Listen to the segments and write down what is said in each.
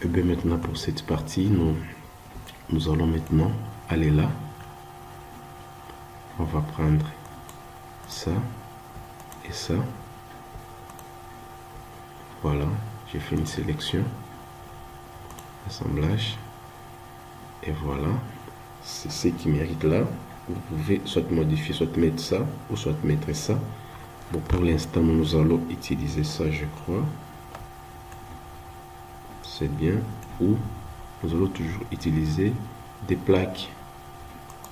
Et bien maintenant pour cette partie, nous allons maintenant aller là. On va prendre ça et ça. Voilà, j'ai fait une sélection, assemblage, et voilà, c'est ce qui mérite là. Vous pouvez soit modifier, soit mettre ça, ou soit mettre ça. Bon, pour l'instant, nous allons utiliser ça, je crois. C'est bien. Ou nous allons toujours utiliser des plaques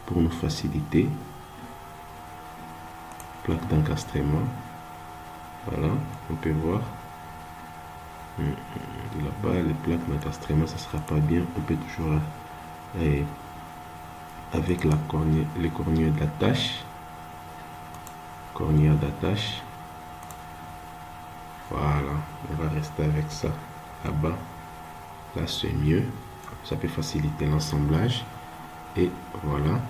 pour nous faciliter. Plaques d'encastrement. Voilà, on peut voir. Là-bas, les plaques d'encastrement, ça sera pas bien. On peut toujours avec les cornures d'attache. Cornure d'attache. Voilà, on va rester avec ça là-bas. Là, c'est mieux. Ça peut faciliter l'assemblage. Et voilà.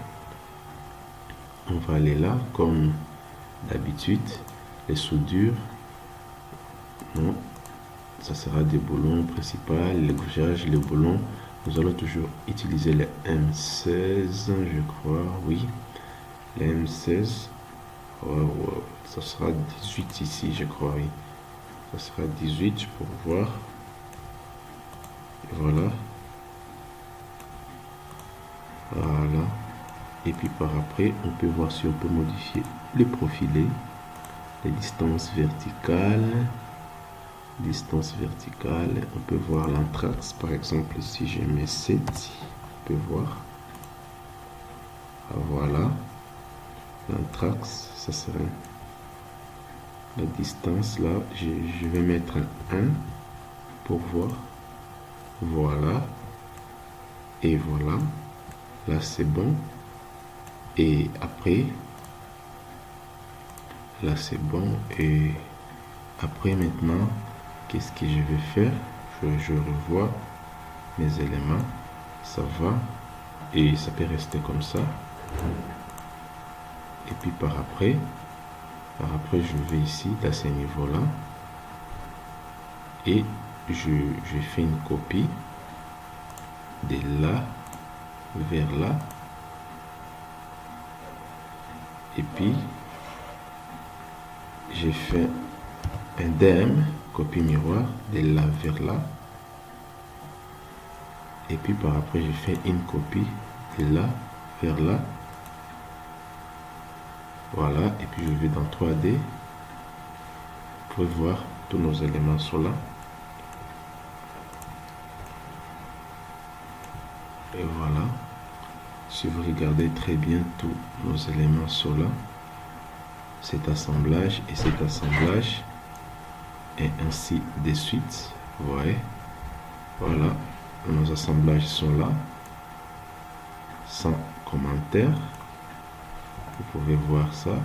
On va aller là, comme d'habitude. Les soudures. Non. Ça sera des boulons principaux. Les gouages, les boulons. Nous allons toujours utiliser les M16, je crois. Oui. Les M16. Ouais. Ça sera 18 ici, je crois. Oui. Ça sera 18 pour voir. Voilà. Voilà. Et puis par après, on peut voir si on peut modifier les profilés, les distances verticales. On peut voir l'anthrax. Par exemple, si je mets 7, on peut voir. Voilà. L'anthrax, ça serait la distance là. Je vais mettre un 1 pour voir. Voilà. Et voilà. Là, c'est bon. Et après, là, c'est bon. Et après, maintenant, qu'est-ce que je vais faire? Je revois mes éléments. Ça va. Et ça peut rester comme ça. Et puis par après, je vais ici, dans ce niveau-là. Et je fais une copie de là vers là. Et puis, j'ai fait un DM, copie miroir, de là vers là. Et puis par après, j'ai fait une copie de là vers là. Voilà, et puis je vais dans 3D. Vous pouvez voir, tous nos éléments sont là. Et voilà. Si vous regardez très bien, tous nos éléments sont là. Cet assemblage et cet assemblage. Et ainsi de suite. Vous voyez. Voilà. Nos assemblages sont là. Sans commentaire. Vous pouvez voir ça.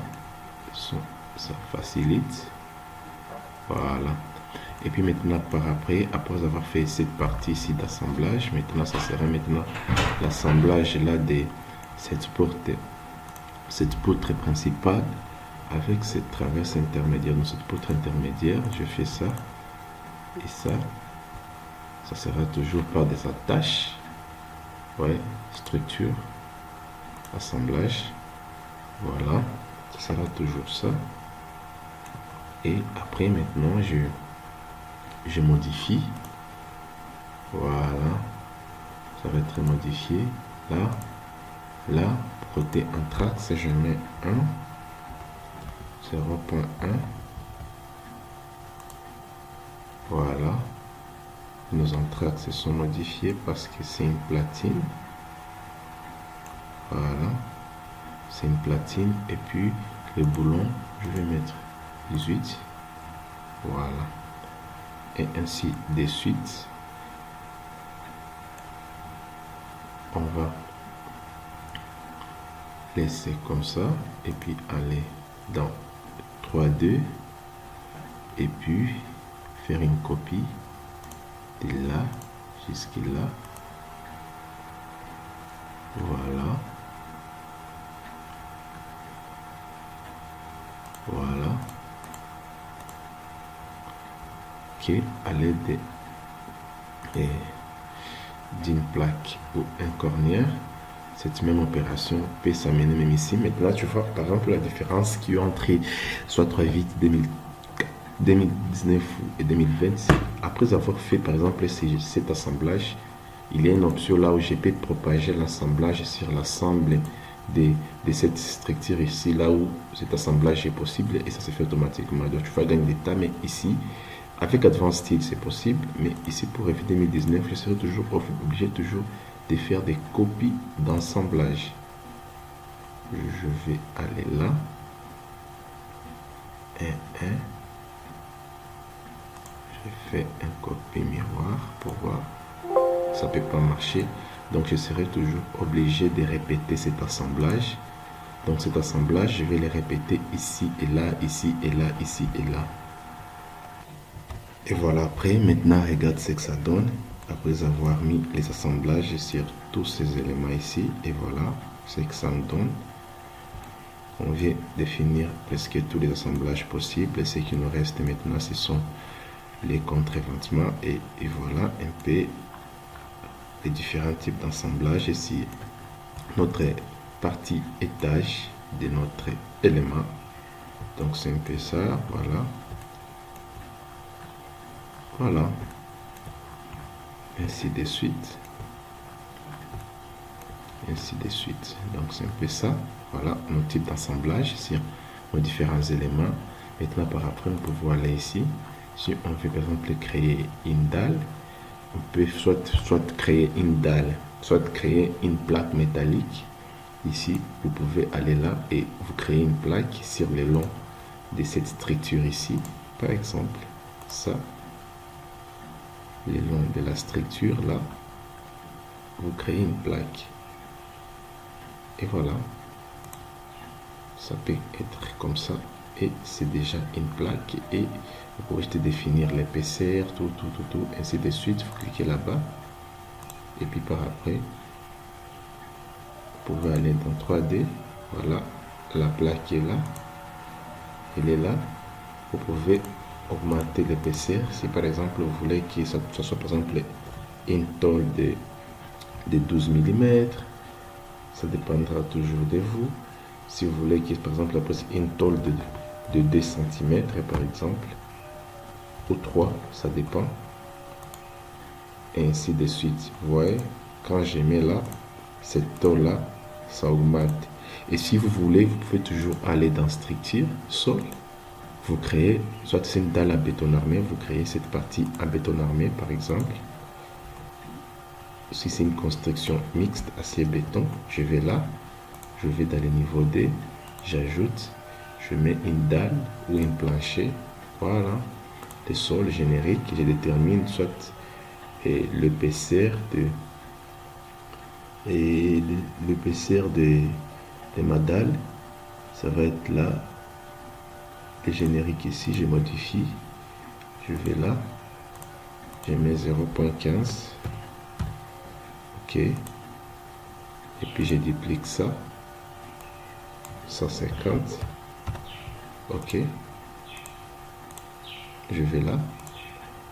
Ça facilite. Voilà. Et puis maintenant, après avoir fait cette partie ici d'assemblage, maintenant ça sera maintenant l'assemblage là de cette poutre principale avec cette traverse intermédiaire. Donc cette poutre intermédiaire, je fais ça et ça. Ça sera toujours par des attaches. Ouais, structure, assemblage. Voilà, ça sera toujours ça. Et après maintenant, je modifie. Voilà, ça va être modifié. Là, côté anthrax, je mets 0.1. Voilà, nos anthrax sont modifiés parce que c'est une platine. Voilà, c'est une platine. Et puis les boulons, je vais mettre 18. Voilà. Et ainsi de suite. On va laisser comme ça. Et puis aller dans 3D. Et puis faire une copie de là jusqu'à là. Voilà. Voilà. Ok, à l'aide d'une plaque ou un cornière, cette même opération peut s'amener même ici. Maintenant, tu vois par exemple la différence qu'il y a entre soit 3.8 2019 et 2020. Après avoir fait par exemple cet assemblage, il y a une option là où je peux propager l'assemblage sur l'ensemble de cette structure ici, là où cet assemblage est possible, et ça se fait automatiquement. Donc tu vas gagner des temps, mais ici avec Advanced Style c'est possible, mais ici pour Revit 2019 je serai toujours obligé de faire des copies d'assemblage. Je vais aller là, je fais un copie miroir pour voir, ça peut pas marcher, donc je serai toujours obligé de répéter cet assemblage. Donc cet assemblage je vais le répéter ici et là, ici et là, ici et là. Et voilà, après maintenant regarde ce que ça donne après avoir mis les assemblages sur tous ces éléments ici. Et voilà ce que ça nous donne. On vient de finir presque tous les assemblages possibles. Ce qui nous reste maintenant, ce sont les contrevêtements. Et voilà un peu les différents types d'assemblage ici. Notre partie étage de notre élément. Donc c'est un peu ça, voilà. Voilà, ainsi de suite, ainsi de suite. Donc c'est un peu ça. Voilà nos types d'assemblage sur nos différents éléments. Maintenant par après, nous pouvons aller ici. Si on veut par exemple créer une dalle, on peut soit créer une dalle, soit créer une plaque métallique. Ici, vous pouvez aller là et vous créez une plaque sur le long de cette structure ici. Par exemple, ça. Le long de la structure là, vous créez une plaque et voilà, ça peut être comme ça et c'est déjà une plaque. Et vous pouvez définir l'épaisseur, tout, ainsi de suite. Vous cliquez là-bas et puis par après vous pouvez aller dans 3D. Voilà, la plaque est là, elle est là. Vous pouvez augmenter l'épaisseur. Si par exemple vous voulez que ça soit par exemple une tôle de 12 mm, ça dépendra toujours de vous. Si vous voulez que par exemple une tôle de 2 cm par exemple, ou 3, ça dépend, et ainsi de suite. Vous voyez, quand je mets là, cette tôle là, ça augmente. Et si vous voulez, vous pouvez toujours aller dans structure, sol. Vous créez, soit c'est une dalle à béton armé, vous créez cette partie en béton armé par exemple. Si c'est une construction mixte acier-béton, je vais là, je vais dans le niveau D, j'ajoute, je mets une dalle ou une plancher, voilà, le sol générique, je détermine soit l'épaisseur de ma dalle, ça va être là. Le générique ici, je modifie, je vais là, je mets 0.15, ok, et puis je duplique ça, 150, ok, je vais là,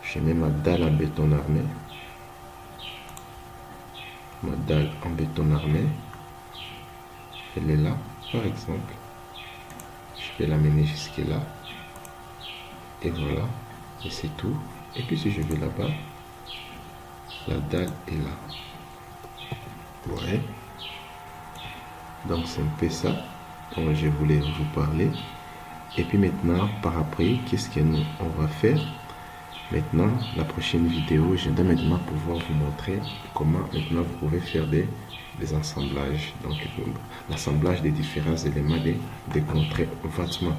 je mets ma dalle en béton armé, ma dalle en béton armé, elle est là, par exemple. Je vais l'amener jusque là et voilà, et c'est tout. Et puis si je vais là-bas, la dalle est là. Ouais, donc c'est un peu ça dont je voulais vous parler. Et puis maintenant par après, qu'est-ce que on va faire maintenant? La prochaine vidéo, je dois maintenant pouvoir vous montrer comment maintenant vous pouvez faire des assemblages, donc l'assemblage des différents éléments des contrevêtements.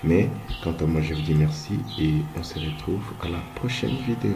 Mais quant à moi, je vous dis merci et on se retrouve à la prochaine vidéo.